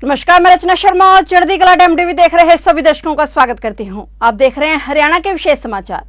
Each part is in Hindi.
नमस्कार, मैं रचना शर्मा और चढ़ती कला टाइम टीवी देख रहे सभी दर्शकों का स्वागत करती हूं। आप देख रहे हैं हरियाणा के विशेष समाचार।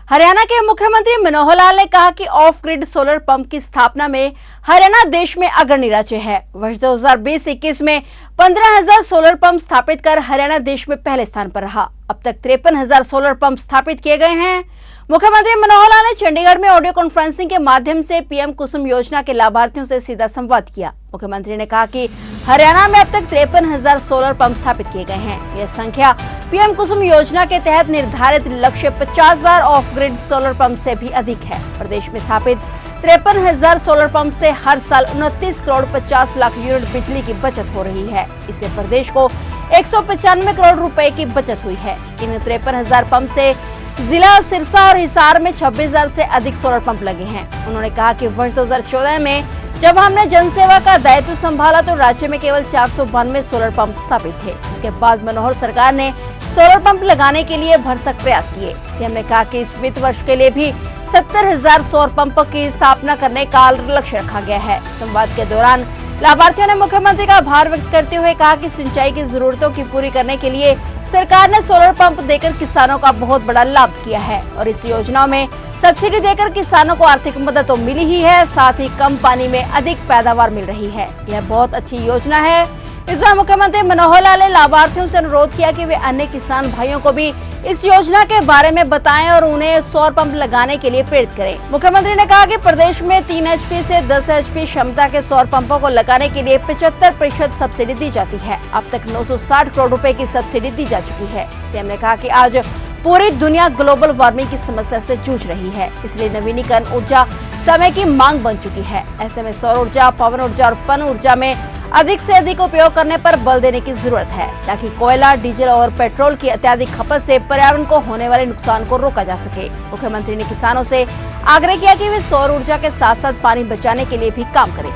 हरियाणा के मुख्यमंत्री मनोहर लाल ने कहा कि ऑफ ग्रिड सोलर पंप की स्थापना में हरियाणा देश में अग्रणी राज्य है। वर्ष 2020-21 में 15,000 सोलर पंप स्थापित कर हरियाणा देश में पहले स्थान पर रहा। अब तक 53,000 सोलर पंप स्थापित किए गए हैं। मुख्यमंत्री मनोहर लाल ने चंडीगढ़ में ऑडियो कॉन्फ्रेंसिंग के माध्यम से पीएम कुसुम योजना के लाभार्थियों से सीधा संवाद किया। मुख्यमंत्री ने कहा कि हरियाणा में अब तक 53,000 सोलर पंप स्थापित किए गए हैं। यह संख्या पीएम कुसुम योजना के तहत निर्धारित लक्ष्य 50,000 ऑफ ग्रिड सोलर पंप से भी अधिक है। प्रदेश में स्थापित 53,000 सोलर पंप से हर साल 29 करोड़ 50 लाख यूनिट बिजली की बचत हो रही है। इससे प्रदेश को 195 करोड़ रुपए की बचत हुई है। इन 53,000 पंप से जिला सिरसा और हिसार में 26,000 से अधिक सोलर पंप लगे हैं। उन्होंने कहा कि वर्ष 2014 में जब हमने जनसेवा का दायित्व संभाला तो राज्य में केवल 492 सोलर पंप स्थापित थे। उसके बाद मनोहर सरकार ने सोलर पंप लगाने के लिए भरसक प्रयास किए। सीएम ने कहा कि इस वित्त वर्ष के लिए भी 70,000 सौर पंप की स्थापना करने का लक्ष्य रखा गया है। संवाद के दौरान लाभार्थियों ने मुख्यमंत्री का आभार व्यक्त करते हुए कहा कि सिंचाई की जरूरतों की पूरी करने के लिए सरकार ने सोलर पंप देकर किसानों का बहुत बड़ा लाभ किया है और इस योजना में सब्सिडी देकर किसानों को आर्थिक मदद तो मिली ही है, साथ ही कम पानी में अधिक पैदावार मिल रही है। यह बहुत अच्छी योजना है। इस दौरान मुख्यमंत्री मनोहर लाल ने लाभार्थियों से अनुरोध किया कि वे अन्य किसान भाइयों को भी इस योजना के बारे में बताएं और उन्हें सौर पंप लगाने के लिए प्रेरित करें। मुख्यमंत्री ने कहा कि प्रदेश में 3 HP से 10 HP क्षमता के सौर पंपों को लगाने के लिए 75% सब्सिडी दी जाती है। अब तक 960 करोड़ रुपए की सब्सिडी दी जा चुकी है। सीएम ने कहा कि आज पूरी दुनिया ग्लोबल वार्मिंग की समस्या से जूझ रही है, इसलिए नवीनीकरण ऊर्जा समय की मांग बन चुकी है। ऐसे में सौर ऊर्जा, पवन ऊर्जा और पन ऊर्जा में अधिक से अधिक उपयोग करने पर बल देने की जरूरत है, ताकि कोयला, डीजल और पेट्रोल की अत्यधिक खपत से पर्यावरण को होने वाले नुकसान को रोका जा सके। मुख्यमंत्री ने किसानों से आग्रह किया कि वे सौर ऊर्जा के साथ साथ पानी बचाने के लिए भी काम करें।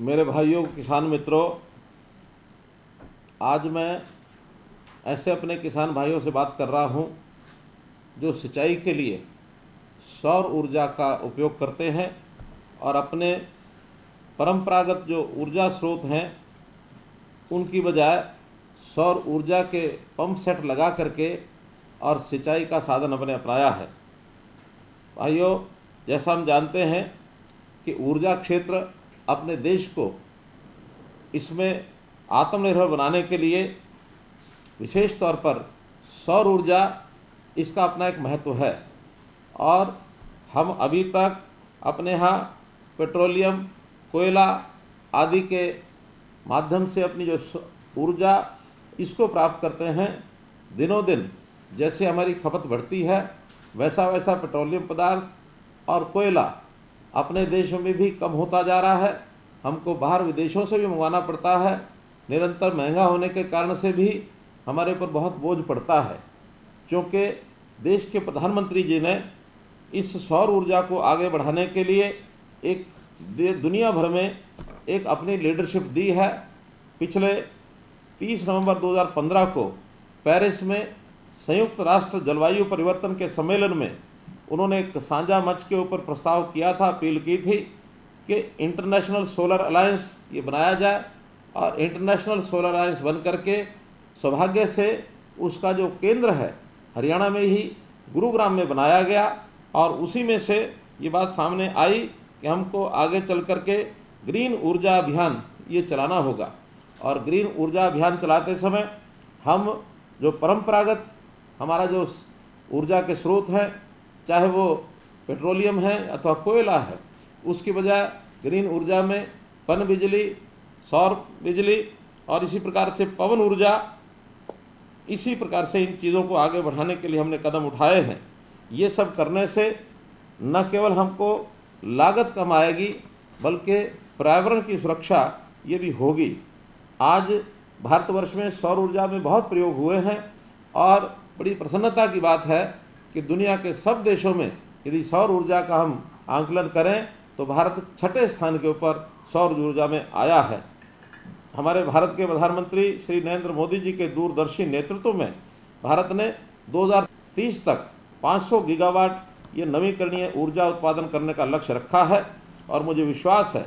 मेरे भाइयों, किसान मित्रों, आज मैं ऐसे अपने किसान भाइयों से बात कर रहा हूं जो सिंचाई के लिए सौर ऊर्जा का उपयोग करते हैं और अपने परंपरागत जो ऊर्जा स्रोत हैं उनकी बजाय सौर ऊर्जा के पंप सेट लगा करके और सिंचाई का साधन अपने अपनाया है। भाइयों, जैसा हम जानते हैं कि ऊर्जा क्षेत्र अपने देश को इसमें आत्मनिर्भर बनाने के लिए विशेष तौर पर सौर ऊर्जा इसका अपना एक महत्व है और हम अभी तक अपने यहाँ पेट्रोलियम, कोयला आदि के माध्यम से अपनी जो ऊर्जा इसको प्राप्त करते हैं। दिनों दिन जैसे हमारी खपत बढ़ती है वैसा वैसा पेट्रोलियम पदार्थ और कोयला अपने देश में भी कम होता जा रहा है। हमको बाहर विदेशों से भी मंगवाना पड़ता है। निरंतर महंगा होने के कारण से भी हमारे ऊपर बहुत बोझ पड़ता है। क्योंकि देश के प्रधानमंत्री जी ने इस सौर ऊर्जा को आगे बढ़ाने के लिए एक दुनिया भर में एक अपनी लीडरशिप दी है। पिछले 30 नवंबर 2015 को पेरिस में संयुक्त राष्ट्र जलवायु परिवर्तन के सम्मेलन में उन्होंने एक साझा मंच के ऊपर प्रस्ताव किया था, अपील की थी कि इंटरनेशनल सोलर अलायंस ये बनाया जाए और इंटरनेशनल सोलर अलायंस बन करके सौभाग्य से उसका जो केंद्र है हरियाणा में ही गुरुग्राम में बनाया गया और उसी में से ये बात सामने आई कि हमको आगे चल कर के ग्रीन ऊर्जा अभियान ये चलाना होगा। और ग्रीन ऊर्जा अभियान चलाते समय हम जो परंपरागत हमारा जो ऊर्जा के स्रोत हैं, चाहे वो पेट्रोलियम है अथवा कोयला है, उसकी बजाय ग्रीन ऊर्जा में पन बिजली, सौर बिजली और इसी प्रकार से पवन ऊर्जा, इसी प्रकार से इन चीज़ों को आगे बढ़ाने के लिए हमने कदम उठाए हैं। ये सब करने से न केवल हमको लागत कम आएगी बल्कि पर्यावरण की सुरक्षा ये भी होगी। आज भारतवर्ष में सौर ऊर्जा में बहुत प्रयोग हुए हैं और बड़ी प्रसन्नता की बात है कि दुनिया के सब देशों में यदि सौर ऊर्जा का हम आंकलन करें तो भारत 6ठे स्थान के ऊपर सौर ऊर्जा में आया है। हमारे भारत के प्रधानमंत्री श्री नरेंद्र मोदी जी के दूरदर्शी नेतृत्व में भारत ने 2030 तक 500 गीगावाट ये नवीकरणीय ऊर्जा उत्पादन करने का लक्ष्य रखा है और मुझे विश्वास है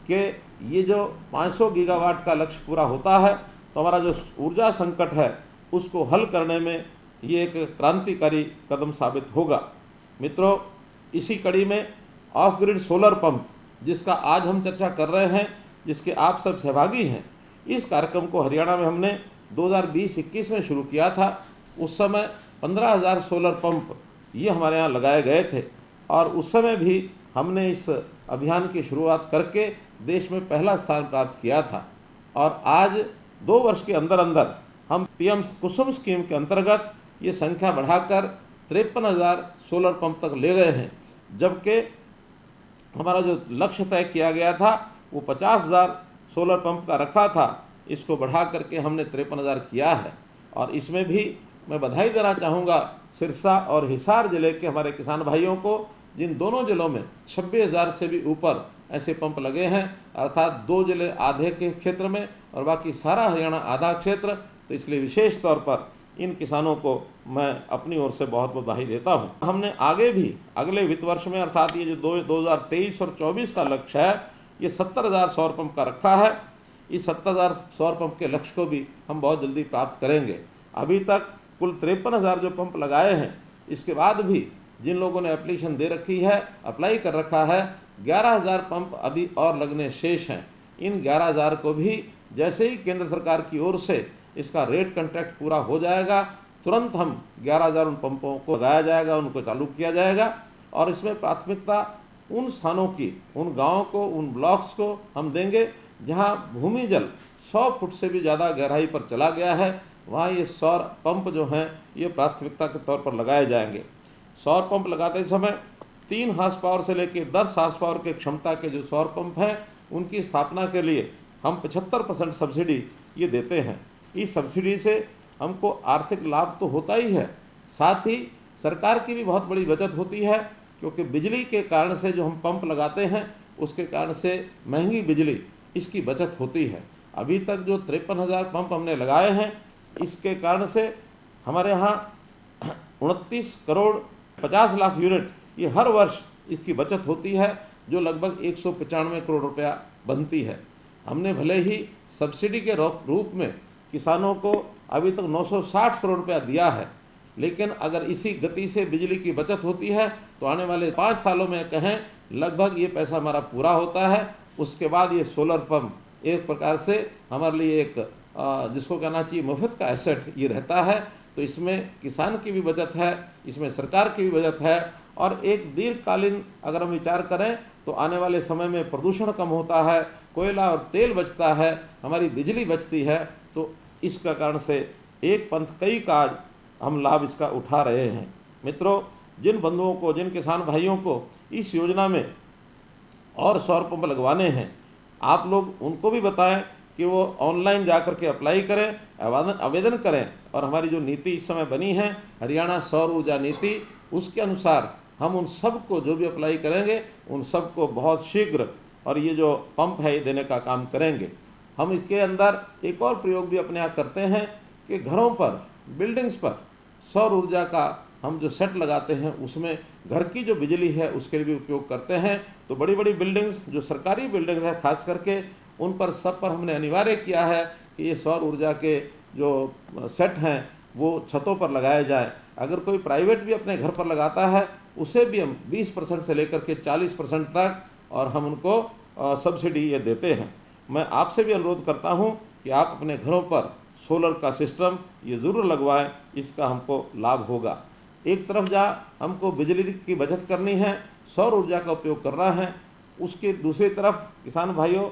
कि ये जो 500 गीगावाट का लक्ष्य पूरा होता है तो हमारा जो ऊर्जा संकट है उसको हल करने में ये एक क्रांतिकारी कदम साबित होगा। मित्रों, इसी कड़ी में ऑफ ग्रिड सोलर पंप जिसका आज हम चर्चा कर रहे हैं, जिसके आप सब सहभागी हैं, इस कार्यक्रम को हरियाणा में हमने 2020-21 में शुरू किया था। उस समय 15,000 सोलर पंप ये हमारे यहाँ लगाए गए थे और उस समय भी हमने इस अभियान की शुरुआत करके देश में पहला स्थान प्राप्त किया था। और आज 2 वर्ष के अंदर अंदर हम पीएम कुसुम स्कीम के अंतर्गत ये संख्या बढ़ाकर 53,000 सोलर पंप तक ले गए हैं, जबकि हमारा जो लक्ष्य तय किया गया था वो 50,000 सोलर पंप का रखा था, इसको बढ़ा करके हमने 53,000 किया है। और इसमें भी मैं बधाई देना चाहूँगा सिरसा और हिसार जिले के हमारे किसान भाइयों को, जिन दोनों जिलों में 26,000 से भी ऊपर ऐसे पंप लगे हैं, अर्थात 2 जिले आधे के क्षेत्र में और बाकी सारा हरियाणा आधा क्षेत्र। तो इसलिए विशेष तौर पर इन किसानों को मैं अपनी ओर से बहुत बहुत बधाई देता हूं। हमने आगे भी अगले वित्त वर्ष में, अर्थात ये जो 2023 और 24 का लक्ष्य है, ये 70,000 सौर पंप का रखा है। इस 70,000 सौर पंप के लक्ष्य को भी हम बहुत जल्दी प्राप्त करेंगे। अभी तक कुल 53,000 जो पंप लगाए हैं, इसके बाद भी जिन लोगों ने एप्लीकेशन दे रखी है, अप्लाई कर रखा है, 11,000 पंप अभी और लगने शेष हैं। इन 11,000 को भी जैसे ही केंद्र सरकार की ओर से इसका रेट कॉन्ट्रैक्ट पूरा हो जाएगा, तुरंत हम 11,000 उन पंपों को लगाया जाएगा, उनको चालू किया जाएगा। और इसमें प्राथमिकता उन स्थानों की, उन गाँवों को, उन ब्लॉक्स को हम देंगे जहाँ भूमि जल 100 फुट से भी ज़्यादा गहराई पर चला गया है। वहाँ ये सौर पंप जो हैं ये प्राथमिकता के तौर पर लगाए जाएंगे। सौर पंप लगाते समय 3 हार्स पावर से लेकर 10 हार्स पावर के क्षमता के जो सौर पंप हैं, उनकी स्थापना के लिए हम 75% सब्सिडी ये देते हैं। इस सब्सिडी से हमको आर्थिक लाभ तो होता ही है, साथ ही सरकार की भी बहुत बड़ी बचत होती है, क्योंकि बिजली के कारण से जो हम पंप लगाते हैं उसके कारण से महंगी बिजली, इसकी बचत होती है। अभी तक जो 53,000 पंप हमने लगाए हैं, इसके कारण से हमारे यहाँ 29 करोड़ 50 लाख यूनिट ये हर वर्ष इसकी बचत होती है, जो लगभग 195 करोड़ रुपया बनती है। हमने भले ही सब्सिडी के रूप में किसानों को अभी तक 960 करोड़ रुपया दिया है, लेकिन अगर इसी गति से बिजली की बचत होती है तो आने वाले 5 सालों में कहें लगभग ये पैसा हमारा पूरा होता है। उसके बाद ये सोलर पंप एक प्रकार से हमारे लिए एक जिसको कहना चाहिए मुफ्त का एसेट ये रहता है। तो इसमें किसान की भी बचत है, इसमें सरकार की भी बचत है, और एक दीर्घकालीन अगर हम विचार करें तो आने वाले समय में प्रदूषण कम होता है, कोयला और तेल बचता है, हमारी बिजली बचती है। तो इसका कारण से एक पंथ कई काज हम लाभ इसका उठा रहे हैं। मित्रों, जिन बंधुओं को, जिन किसान भाइयों को इस योजना में और सौर पंप लगवाने हैं, आप लोग उनको भी बताएं कि वो ऑनलाइन जाकर के अप्लाई करें, आवेदन करें। और हमारी जो नीति इस समय बनी है, हरियाणा सौर ऊर्जा नीति, उसके अनुसार हम उन सब को जो भी अप्लाई करेंगे उन सब को बहुत शीघ्र और ये जो पंप है ये देने का काम करेंगे। हम इसके अंदर एक और प्रयोग भी अपने यहाँ करते हैं कि घरों पर, बिल्डिंग्स पर सौर ऊर्जा का हम जो सेट लगाते हैं उसमें घर की जो बिजली है उसके लिए भी उपयोग करते हैं। तो बड़ी बड़ी बिल्डिंग्स, जो सरकारी बिल्डिंग्स है खास करके, उन पर सब पर हमने अनिवार्य किया है कि ये सौर ऊर्जा के जो सेट हैं वो छतों पर लगाए जाए। अगर कोई प्राइवेट भी अपने घर पर लगाता है उसे भी हम 20% से लेकर के 40% तक और हम उनको सब्सिडी ये देते हैं। मैं आपसे भी अनुरोध करता हूं कि आप अपने घरों पर सोलर का सिस्टम ये ज़रूर लगवाएं, इसका हमको लाभ होगा। एक तरफ जहाँ हमको बिजली की बचत करनी है, सौर ऊर्जा का उपयोग करना है, उसके दूसरी तरफ किसान भाइयों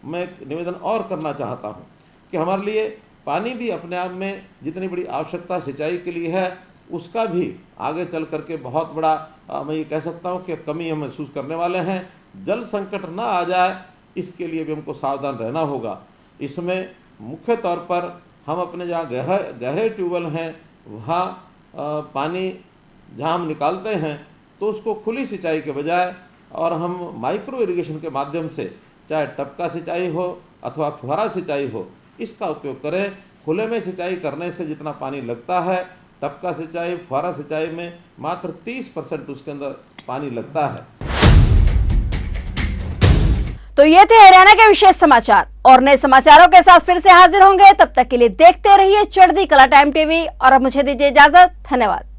मैं एक निवेदन और करना चाहता हूँ कि हमारे लिए पानी भी अपने आप में जितनी बड़ी आवश्यकता सिंचाई के लिए है, उसका भी आगे चल करके बहुत बड़ा मैं ये कह सकता हूँ कि कमी हम महसूस करने वाले हैं। जल संकट ना आ जाए इसके लिए भी हमको सावधान रहना होगा। इसमें मुख्य तौर पर हम अपने जहाँ गहरे ट्यूबवेल हैं वहाँ पानी जहाँ हम निकालते हैं तो उसको खुली सिंचाई के बजाय और हम माइक्रो इरिगेशन के माध्यम से, चाहे टपका सिंचाई हो अथवा फुहारा सिंचाई हो, इसका उपयोग करें। खुले में सिंचाई करने से जितना पानी लगता है, टपका सिंचाई, फुहारा सिंचाई में मात्र 30% उसके अंदर पानी लगता है। तो ये थे हरियाणा के विशेष समाचार, और नए समाचारों के साथ फिर से हाजिर होंगे। तब तक के लिए देखते रहिए चढ़ती कला टाइम टीवी, और अब मुझे दीजिए इजाजत। धन्यवाद।